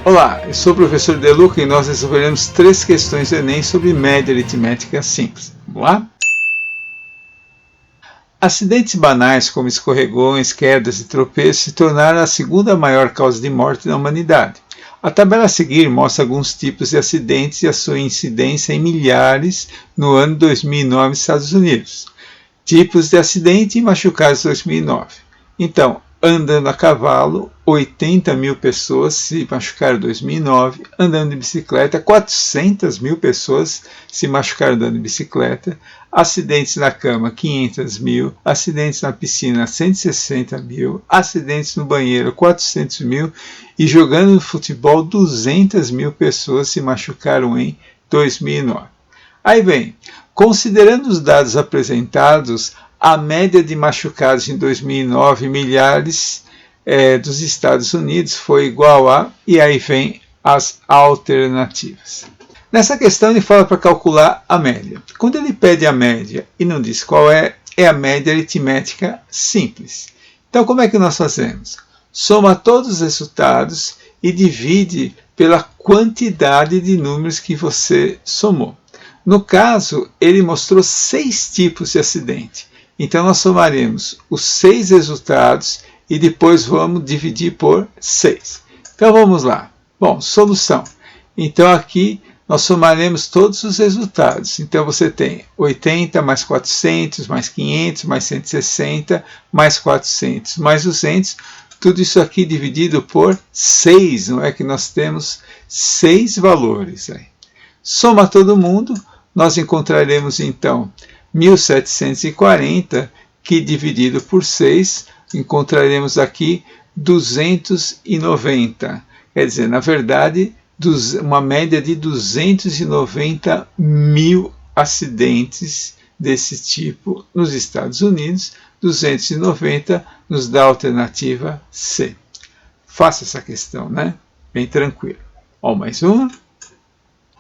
Olá, eu sou o professor De Luca e nós resolveremos 3 questões do Enem sobre média aritmética simples. Vamos lá? Acidentes banais como escorregões, quedas e tropeços se tornaram a segunda maior causa de morte na humanidade. A tabela a seguir mostra alguns tipos de acidentes e a sua incidência em milhares no ano 2009 nos Estados Unidos. Tipos de acidente e machucados 2009. Então, andando a cavalo, 80 mil pessoas se machucaram em 2009. Andando de bicicleta, 400 mil pessoas se machucaram andando de bicicleta. Acidentes na cama, 500 mil. Acidentes na piscina, 160 mil. Acidentes no banheiro, 400 mil. E jogando futebol, 200 mil pessoas se machucaram em 2009. Aí vem, considerando os dados apresentados, a média de machucados em 2009 em milhares dos Estados Unidos foi igual a, e aí vem as alternativas. Nessa questão ele fala para calcular a média. Quando ele pede a média e não diz qual é a média aritmética simples. Então como é que nós fazemos? Soma todos os resultados e divide pela quantidade de números que você somou. No caso, ele mostrou 6 tipos de acidente. Então, nós somaremos os 6 resultados e depois vamos dividir por 6. Então, vamos lá. Bom, solução. Então, aqui nós somaremos todos os resultados. Então, você tem 80 mais 400, mais 500, mais 160, mais 400, mais 200. Tudo isso aqui dividido por 6. Não é que nós temos 6 valores. Soma todo mundo. Nós encontraremos, então, 1.740, que dividido por 6, encontraremos aqui 290. Quer dizer, na verdade, uma média de 290 mil acidentes desse tipo nos Estados Unidos. 290 nos dá a alternativa C. Faça essa questão, né? Bem tranquilo. Ó, mais uma.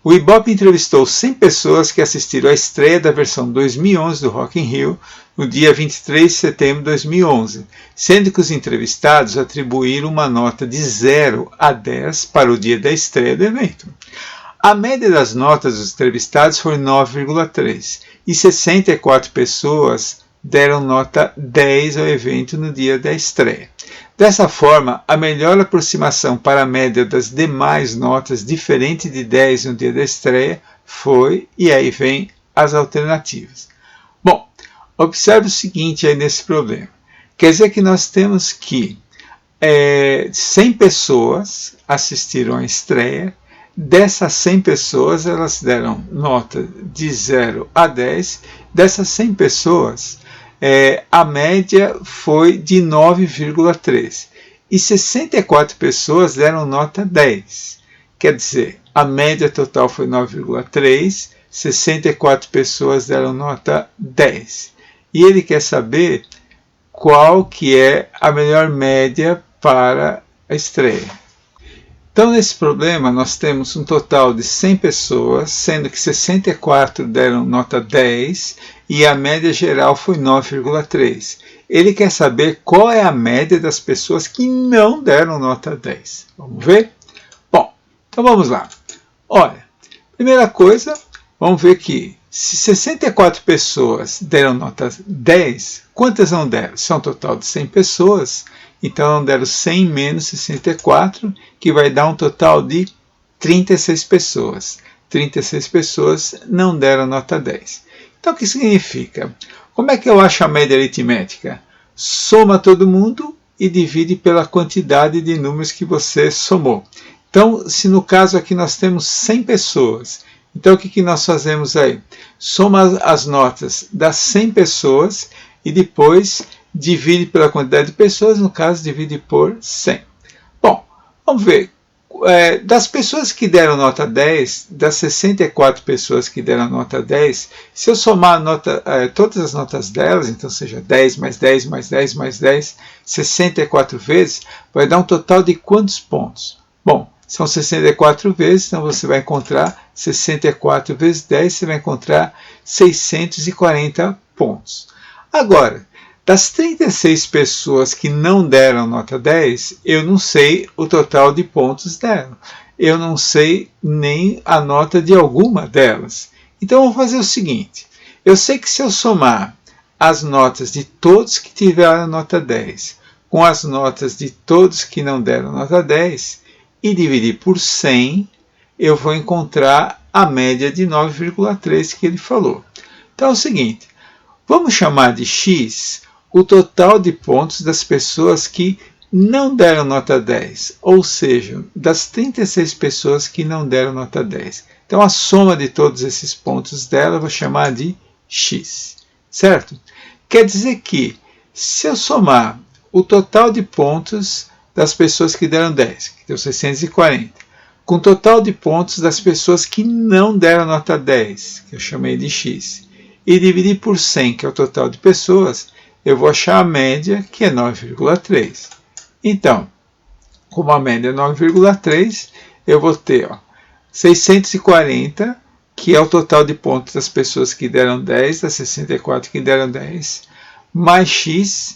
O Ibope entrevistou 100 pessoas que assistiram à estreia da versão 2011 do Rock in Rio no dia 23 de setembro de 2011, sendo que os entrevistados atribuíram uma nota de 0 a 10 para o dia da estreia do evento. A média das notas dos entrevistados foi 9,3 e 64 pessoas deram nota 10 ao evento no dia da estreia. Dessa forma, a melhor aproximação para a média das demais notas diferente de 10 no dia da estreia foi, e aí vem as alternativas. Bom, observe o seguinte aí nesse problema. Quer dizer que nós temos que 100 pessoas assistiram à estreia. Dessas 100 pessoas, elas deram nota de 0 a 10. Dessas 100 pessoas, a média foi de 9,3 e 64 pessoas deram nota 10. Quer dizer, a média total foi 9,3, 64 pessoas deram nota 10. E ele quer saber qual que é a melhor média para a estreia. Então, nesse problema, nós temos um total de 100 pessoas, sendo que 64 deram nota 10 e a média geral foi 9,3. Ele quer saber qual é a média das pessoas que não deram nota 10. Vamos ver? Bom, então vamos lá. Olha, primeira coisa, vamos ver que se 64 pessoas deram nota 10, quantas não deram? Se é um total de 100 pessoas, então não deram 100 menos 64, que vai dar um total de 36 pessoas. 36 pessoas não deram nota 10. Então o que significa? Como é que eu acho a média aritmética? Soma todo mundo e divide pela quantidade de números que você somou. Então, se no caso aqui nós temos 100 pessoas, então o que nós fazemos aí? Soma as notas das 100 pessoas e depois divide pela quantidade de pessoas, no caso divide por 100. Bom, vamos ver. Das pessoas que deram nota 10, das 64 pessoas que deram nota 10, se eu somar todas as notas delas, então seja 10 mais 10 mais 10 mais 10, 64 vezes, vai dar um total de quantos pontos? Bom, são 64 vezes, então você vai encontrar 64 vezes 10, você vai encontrar 640 pontos. Agora, Das 36 pessoas que não deram nota 10, eu não sei o total de pontos delas. Eu não sei nem a nota de alguma delas. Então, eu vou fazer o seguinte. Eu sei que se eu somar as notas de todos que tiveram nota 10 com as notas de todos que não deram nota 10 e dividir por 100, eu vou encontrar a média de 9,3 que ele falou. Então é o seguinte, vamos chamar de x o total de pontos das pessoas que não deram nota 10, ou seja, das 36 pessoas que não deram nota 10. Então a soma de todos esses pontos dela eu vou chamar de x, certo? Quer dizer que se eu somar o total de pontos das pessoas que deram 10, que deu 640, com o total de pontos das pessoas que não deram nota 10, que eu chamei de x, e dividir por 100, que é o total de pessoas, eu vou achar a média, que é 9,3. Então, como a média é 9,3, eu vou ter 640, que é o total de pontos das pessoas que deram 10, das 64 que deram 10, mais x,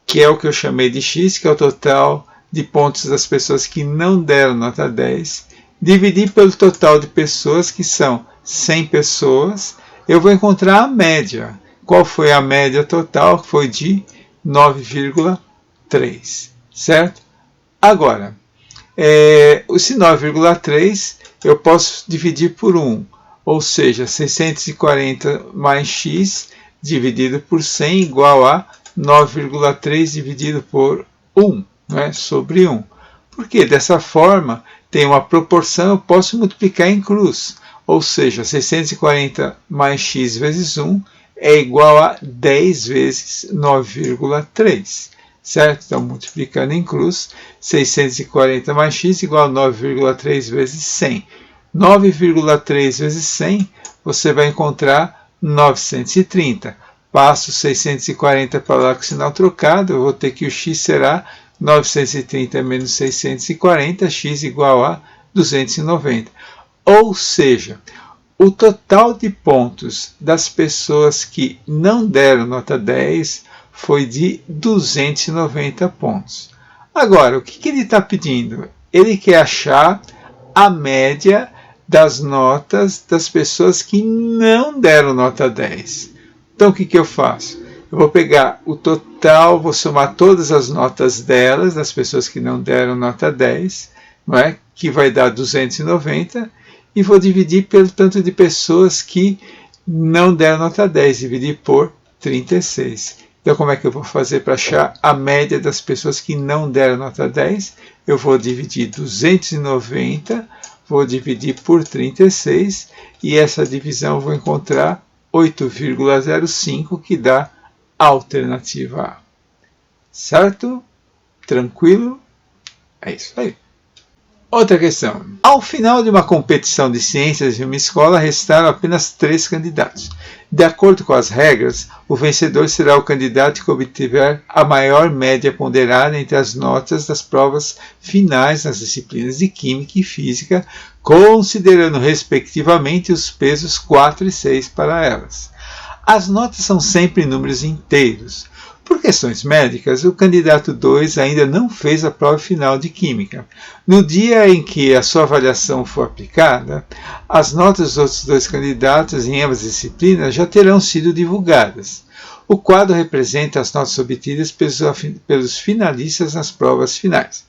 que é o que eu chamei de x, que é o total de pontos das pessoas que não deram nota 10, dividir pelo total de pessoas, que são 100 pessoas, eu vou encontrar a média. Qual foi a média total? Foi de 9,3, certo? Agora, esse 9,3 eu posso dividir por 1, ou seja, 640 mais x dividido por 100 igual a 9,3 dividido por 1, né, sobre 1. Porque dessa forma tem uma proporção, eu posso multiplicar em cruz, ou seja, 640 mais x vezes 1 é igual a 10 vezes 9,3, certo? Então, multiplicando em cruz, 640 mais x igual a 9,3 vezes 100. 9,3 vezes 100, você vai encontrar 930. Passo 640 para lá com o sinal trocado, eu vou ter que o x será 930 menos 640, x igual a 290. Ou seja, o total de pontos das pessoas que não deram nota 10 foi de 290 pontos. Agora, o que ele está pedindo? Ele quer achar a média das notas das pessoas que não deram nota 10. Então, o que eu faço? Eu vou pegar o total, vou somar todas as notas delas, das pessoas que não deram nota 10, não é? Que vai dar 290, e vou dividir pelo tanto de pessoas que não deram nota 10, dividir por 36. Então, como é que eu vou fazer para achar a média das pessoas que não deram nota 10? Eu vou dividir 290, vou dividir por 36, e essa divisão eu vou encontrar 8,05, que dá a alternativa A. Certo? Tranquilo? É isso aí. Outra questão. Ao final de uma competição de ciências em uma escola, restaram apenas 3 candidatos. De acordo com as regras, o vencedor será o candidato que obtiver a maior média ponderada entre as notas das provas finais nas disciplinas de Química e Física, considerando respectivamente os pesos 4 e 6 para elas. As notas são sempre números inteiros. Por questões médicas, o candidato 2 ainda não fez a prova final de Química. No dia em que a sua avaliação for aplicada, as notas dos outros 2 candidatos em ambas disciplinas já terão sido divulgadas. O quadro representa as notas obtidas pelos finalistas nas provas finais.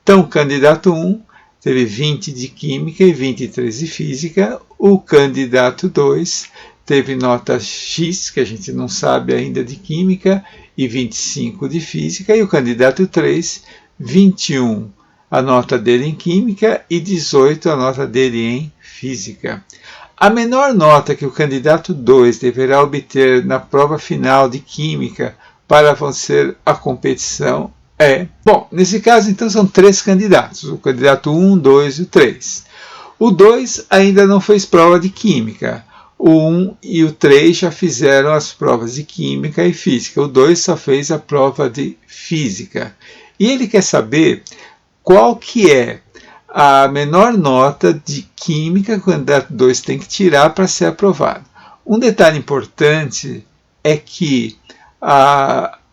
Então, o candidato 1 teve 20 de Química e 23 de Física. O candidato 2 teve nota X, que a gente não sabe ainda de Química, e 25 de Física, e o candidato 3, 21 a nota dele em Química e 18 a nota dele em Física. A menor nota que o candidato 2 deverá obter na prova final de Química para vencer a competição é... Bom, nesse caso, então, são 3 candidatos, o candidato 1, 2 e o 3. O 2 ainda não fez prova de Química. O 1 e o 3 já fizeram as provas de Química e Física. O 2 só fez a prova de Física. E ele quer saber qual que é a menor nota de Química que o candidato 2 tem que tirar para ser aprovado. Um detalhe importante é que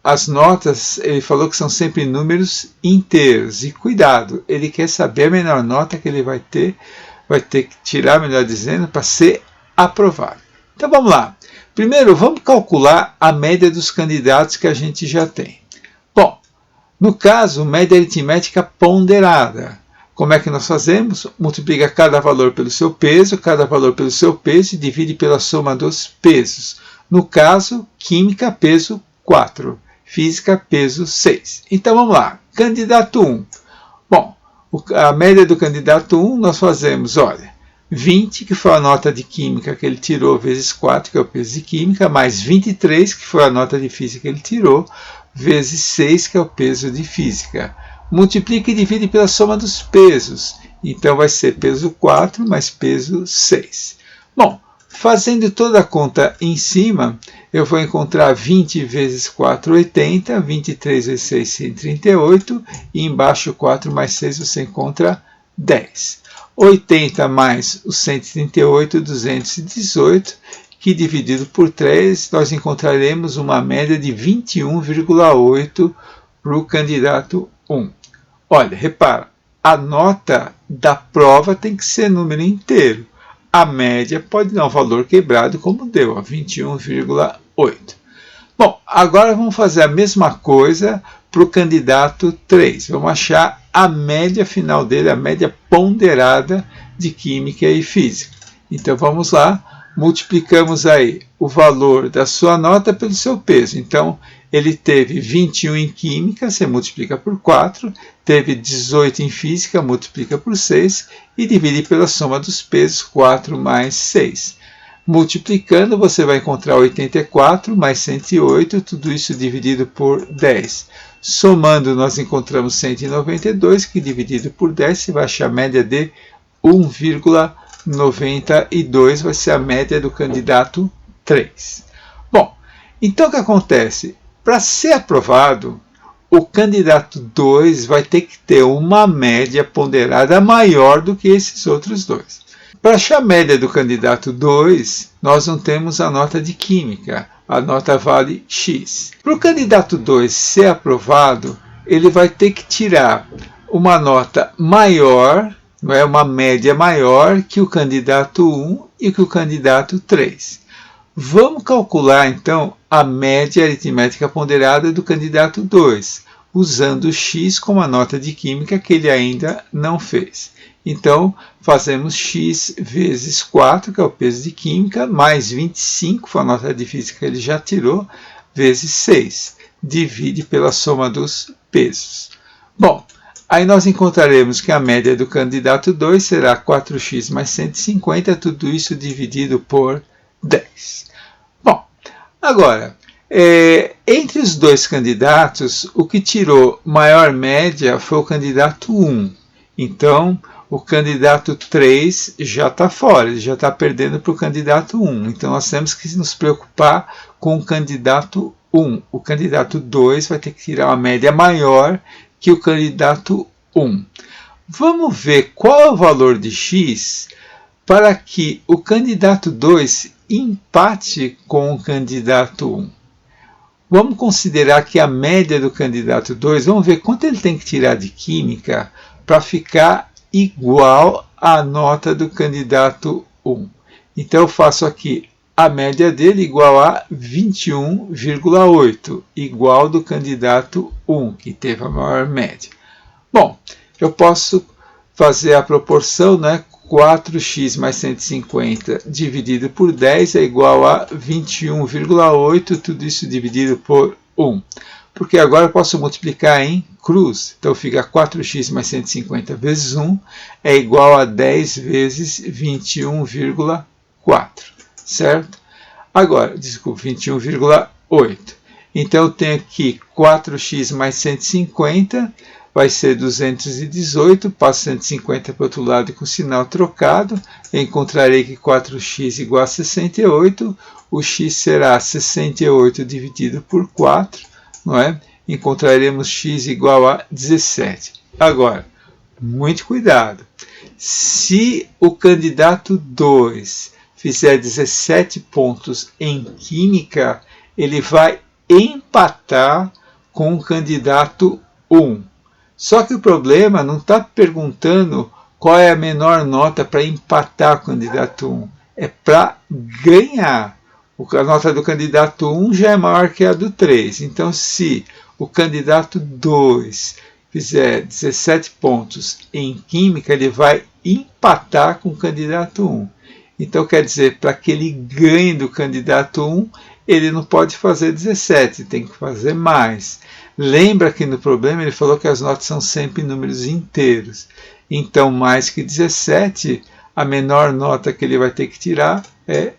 as notas, ele falou que são sempre números inteiros. E cuidado, ele quer saber a menor nota que ele vai ter que tirar, melhor dizendo, para ser aprovado. Então vamos lá. Primeiro, vamos calcular a média dos candidatos que a gente já tem. Bom, no caso, média aritmética ponderada. Como é que nós fazemos? Multiplica cada valor pelo seu peso e divide pela soma dos pesos. No caso, química, peso 4. Física, peso 6. Então vamos lá. Candidato 1. Bom, a média do candidato 1 nós fazemos, olha, 20, que foi a nota de química que ele tirou, vezes 4, que é o peso de química, mais 23, que foi a nota de física que ele tirou, vezes 6, que é o peso de física. Multiplica e divide pela soma dos pesos. Então vai ser peso 4 mais peso 6. Bom, fazendo toda a conta em cima, eu vou encontrar 20 vezes 4, 80, 23 vezes 6, 138, e embaixo 4 mais 6 você encontra 10. 80 mais os 138, 218, que dividido por 3, nós encontraremos uma média de 21,8 para o candidato 1. Olha, repara, a nota da prova tem que ser número inteiro. A média pode dar um valor quebrado, como deu, 21,8. Bom, agora vamos fazer a mesma coisa para o candidato 3. Vamos achar a média final dele, a média ponderada de química e física. Então vamos lá, multiplicamos aí o valor da sua nota pelo seu peso. Então ele teve 21 em química, você multiplica por 4, teve 18 em física, multiplica por 6 e divide pela soma dos pesos, 4 mais 6. Multiplicando, você vai encontrar 84 mais 108, tudo isso dividido por 10. Somando, nós encontramos 192, que dividido por 10, você vai achar a média de 1,92, vai ser a média do candidato 3. Bom, então o que acontece? Para ser aprovado, o candidato 2 vai ter que ter uma média ponderada maior do que esses outros dois. Para achar a média do candidato 2, nós não temos a nota de química. A nota vale X. Para o candidato 2 ser aprovado, ele vai ter que tirar uma nota maior, não é, uma média maior que o candidato 1 e que o candidato 3. Vamos calcular, então, a média aritmética ponderada do candidato 2, usando x como a nota de química que ele ainda não fez. Então, fazemos x vezes 4, que é o peso de química, mais 25, foi a nota de física que ele já tirou, vezes 6. Divide pela soma dos pesos. Bom, aí nós encontraremos que a média do candidato 2 será 4x mais 150, tudo isso dividido por 10. Bom, agora, entre os dois candidatos, o que tirou maior média foi o candidato 1. Então, o candidato 3 já está fora, ele já está perdendo para o candidato 1. Então, nós temos que nos preocupar com o candidato 1. O candidato 2 vai ter que tirar uma média maior que o candidato 1. Vamos ver qual é o valor de x para que o candidato 2 empate com o candidato 1. Vamos considerar que a média do candidato 2, vamos ver quanto ele tem que tirar de química para ficar igual à nota do candidato 1. Então eu faço aqui a média dele igual a 21,8, igual do candidato 1, que teve a maior média. Bom, eu posso fazer a proporção, né? 4x mais 150 dividido por 10 é igual a 21,8, tudo isso dividido por 1. Porque agora eu posso multiplicar em cruz. Então fica 4x mais 150 vezes 1 é igual a 10 vezes 21,4. Certo? Agora, desculpa, 21,8. Então eu tenho aqui 4x mais 150 vai ser 218, passo 150 para o outro lado com o sinal trocado, encontrarei que 4x igual a 68, o x será 68 dividido por 4, não é? Encontraremos x igual a 17. Agora, muito cuidado, se o candidato 2 fizer 17 pontos em química, ele vai empatar com o candidato 1. Só que o problema não está perguntando qual é a menor nota para empatar com o candidato 1. É para ganhar. A nota do candidato 1 já é maior que a do 3. Então, se o candidato 2 fizer 17 pontos em Química, ele vai empatar com o candidato 1. Então, quer dizer, para que ele ganhe do candidato 1, ele não pode fazer 17, tem que fazer mais. Lembra que no problema ele falou que as notas são sempre números inteiros. Então, mais que 17, a menor nota que ele vai ter que tirar é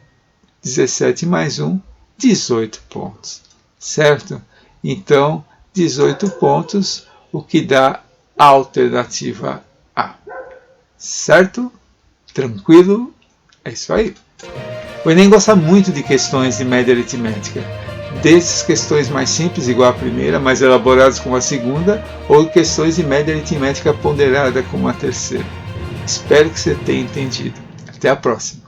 17 mais 1, 18 pontos. Certo? Então, 18 pontos, o que dá a alternativa A. Certo? Tranquilo? É isso aí. O Enem gosta muito de questões de média aritmética. Dessas questões mais simples, igual a primeira, mais elaboradas como a segunda, ou questões de média aritmética ponderada como a terceira. Espero que você tenha entendido. Até a próxima.